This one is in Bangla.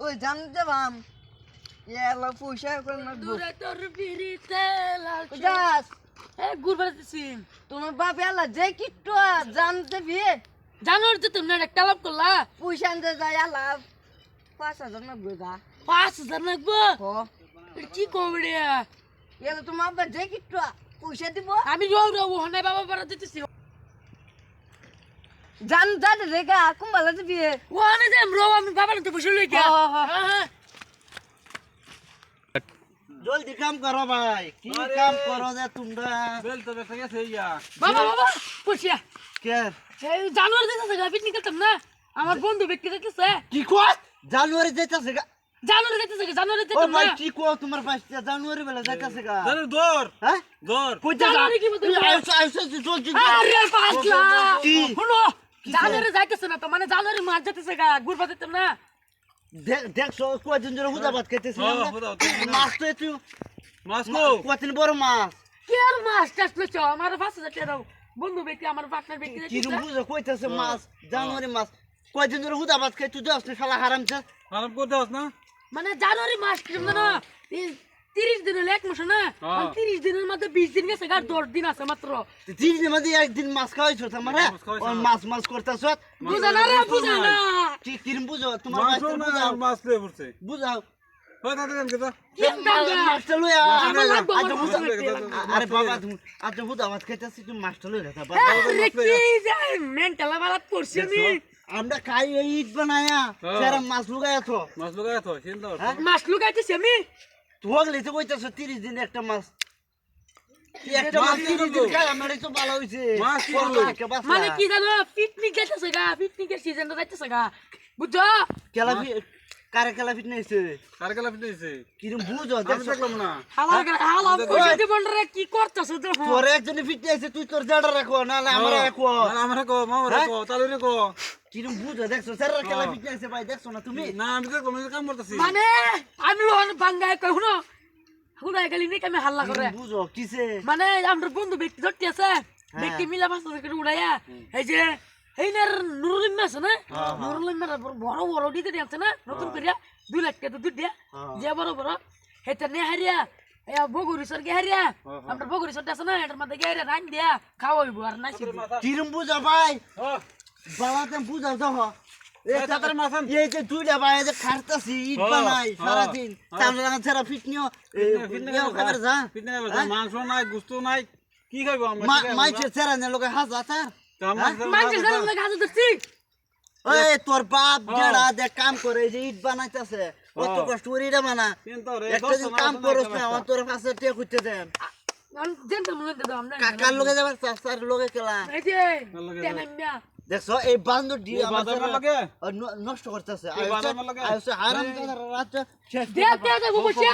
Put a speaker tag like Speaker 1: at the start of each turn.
Speaker 1: ওই জানতে বাম এলা পয়সা করে না
Speaker 2: দূরে তোর বিরিতে লাল
Speaker 1: যাস
Speaker 2: এ ঘুরবাতেছি
Speaker 1: তোমার বাপ এলা যে কিট্টু জানতে বিয়ে
Speaker 2: জানোর তো তুমি একটা লাভ করলা
Speaker 1: পয়সা আনতে যায় এলা 5,000 না গোগা
Speaker 2: 5,000 লাগবো
Speaker 1: ও
Speaker 2: এটা কি কবড়ে
Speaker 1: এলা তোমার বাপ যে কিট্টু পয়সা দিব
Speaker 2: আমি রো রো ওখানে বাবা পারা দিতেছি
Speaker 1: জান দাদা রেগা কুম্বালা বিয়ে
Speaker 2: ওখানে যাই রো আমি বাবার তো বসে লই গিয়া হ্যাঁ
Speaker 3: জলদি কাম করো ভাই কি কাম করো যে তোমরা
Speaker 4: বেল তো বেটা গেছে ইয়া
Speaker 2: বাবা বাবা পয়সা
Speaker 3: কে
Speaker 2: এই জানোয়ার দিতেছে গা পিকনিক করতাম না আমার বন্ধু ব্যক্তি দিতেছে
Speaker 3: কি কয় জানুয়ারি যাইতাছে গা
Speaker 2: জানোয়ার দিতেছে জানোয়ার
Speaker 3: ও
Speaker 2: দিতেছে
Speaker 3: ভাই
Speaker 2: না
Speaker 3: কি কয় তোমার পাঁচটা জানুয়ারি বেলা যাইতাছে গা
Speaker 4: জানো দৌড়
Speaker 3: হ্যাঁ
Speaker 4: দৌড়
Speaker 3: কইতে
Speaker 2: জানুয়ারি কি বলতে
Speaker 3: আইছো জলদি
Speaker 2: আরে পাগলা
Speaker 3: কি?
Speaker 2: শুনো জানুয়ারি যাইতেছে না তো মানে জানুয়ারি মাস যাইতেছে গা ঘুরবা দিতাম না
Speaker 3: দেখছো কয়দিন ধরে হুদাবাদ খাইতেছি
Speaker 4: হ্যাঁ,
Speaker 3: আমরা
Speaker 4: হুদাবাদ।
Speaker 3: মাছ তো একটু
Speaker 4: মাসকো
Speaker 3: কতদিন বড় মাছ
Speaker 2: কি আর মাস টাস লইছ আমার 5,000 টাকা দাও বন্ধু ব্যক্তি আমার পার্টনার ব্যক্তি
Speaker 3: কি
Speaker 2: দিতেছে
Speaker 3: বুঝো কইতাছে মাছ জানুয়ারি মাস কয়দিন ধরে হুদাবাদ খাই তুই যাস না শালা হারামছে
Speaker 4: আরাম করতে হস না
Speaker 2: মানে জানুয়ারি মাস কি না 30 দিন হলে এক মাস না
Speaker 4: হ্যাঁ।
Speaker 2: 30 দিনের মধ্যে 20 দিন গেছে আর 10 দিন আছে মাত্র
Speaker 3: দিনের মধ্যে একদিন মাছ খাওয়াইছো তোমার
Speaker 4: মাছ খাওয়াইছো।
Speaker 3: মাছ করতেছ
Speaker 2: বুঝা না রে বুঝা না
Speaker 3: কি কিরম বুঝো তোমার
Speaker 4: মাছ
Speaker 3: মাছটা
Speaker 4: না
Speaker 3: বুঝাও
Speaker 4: মাছ লয়ে পড়ছে
Speaker 3: বুঝাও
Speaker 4: হয় তাতে কেন কথা
Speaker 2: কি দাঙ্গা
Speaker 3: মাছটা লইয়া
Speaker 2: আমার লাগবে
Speaker 3: আচ্ছা,
Speaker 2: আমার
Speaker 3: বুঝা।
Speaker 2: বন্ধু ব্যক্তি লাগবে।
Speaker 3: আরে বাবা তুমি আচ্ছা হুদাবাদ খাইতেছি তুমি মাছটা লইয়া যা
Speaker 2: আরে কি যাই মেন্টাল বালাত পড়ছি আমি
Speaker 3: আমরা খাই এই ইট বানায়া
Speaker 4: হ্যাঁ।
Speaker 3: সেরা মাছ লুগায়া তো
Speaker 4: মাছ লগায় তো সেন দাও
Speaker 3: হ্যাঁ?
Speaker 2: মাছ লুকাইতেছি আমি
Speaker 3: তোগলে তো কইতাছ 30 দিন একটা মাছ একটা মাছ 30 দিন খাই আমারই তো ভালো হইছে
Speaker 4: মাছ কি
Speaker 3: কত
Speaker 4: হলো?
Speaker 3: টাকা বাঁচলা?
Speaker 2: মানে কি জানো পিকনিক যাইতেছে গা পিকনিকের সিজনটা যাইতেছে গা বুঝছো
Speaker 3: কেলা কারে কেলা ফিটনেস
Speaker 4: কার গেলা ফিটেছে
Speaker 3: কিরম বুঝো
Speaker 4: আমি
Speaker 3: দেখছো
Speaker 4: দেখলাম না
Speaker 2: হালা হালা পয়সা দিবন রে কি করতেছ তো
Speaker 3: তোর একজন ফিটনেস তুই তোর জাডা রাখো না না আমরা রাখো
Speaker 4: না আমরা কো মামরা কো তালু রে কো
Speaker 3: কিরম বুঝো দেখছো স্যার কেলা ফিটনেস ভাই দেখছো না তুমি
Speaker 4: না আমি দেখলাম আমি কাম করতেছি
Speaker 2: মানে আমি ওখান বাঙ্গায় কই শুনো হুদায় গেলি নাকি আমি হাল্লা করে
Speaker 3: কিরম বুঝো কিসে
Speaker 2: মানে আমার বন্ধু ব্যক্তি ধরতে আছে ব্যক্তি মিলা মাছ করে উড়াইয়া এই যে এই নুরুল আছে না নুরুল বড় বড় দিতে আছে না নতুন করিয়া 2 লাখ টাকা দুধ দিয়া যে বড় বড় হেটা নে হারিয়া এ বগুরি সর গে হারিয়া আমরা বগুরি সর আছে না এটার মধ্যে গে হারিয়া রান দিয়া খাওয়াইবো আর নাচি
Speaker 3: কিরম বুঝো ভাই
Speaker 4: ও
Speaker 3: বাবাতে বুঝাও দেখো
Speaker 4: এই তাদের মাথান
Speaker 3: এই যে দুইটা ভাই যে খাটতাছি ইট বানাই সারাদিন চামড়া লাগা ছাড়া ফিটনিও খাবার যা
Speaker 4: পিতনে মাংস নাই গোস্ত নাই কি খাইবো আমরা
Speaker 3: মাইছে ছাড়া না লোকে হাজ আতার
Speaker 2: মাঝে সারা লাগা হাতে ধরছি
Speaker 3: ওই তোর বাপ যারা দেখ কাম করে যে ইট বানাইতাছে কত কষ্ট করে এটা বানা
Speaker 4: কিন্তু রে
Speaker 3: একটা দিন কাম করছ না আমার তোর কাছে টিয়া খুঁজতে দেন
Speaker 2: দেন তো মনে দাও আমরা
Speaker 3: কাকার লোকে যাবার চাচার লোকে খেলা
Speaker 2: এই যে তেনামিয়া
Speaker 3: দেখছো এই বান্দর দিয়ে
Speaker 4: এই
Speaker 3: আমার
Speaker 4: বান্দর লাগে?
Speaker 3: নষ্ট করতেছে
Speaker 4: এই বান্দর লাগে?
Speaker 3: আইছে হারাম রাত শেষ
Speaker 2: দে দে বসে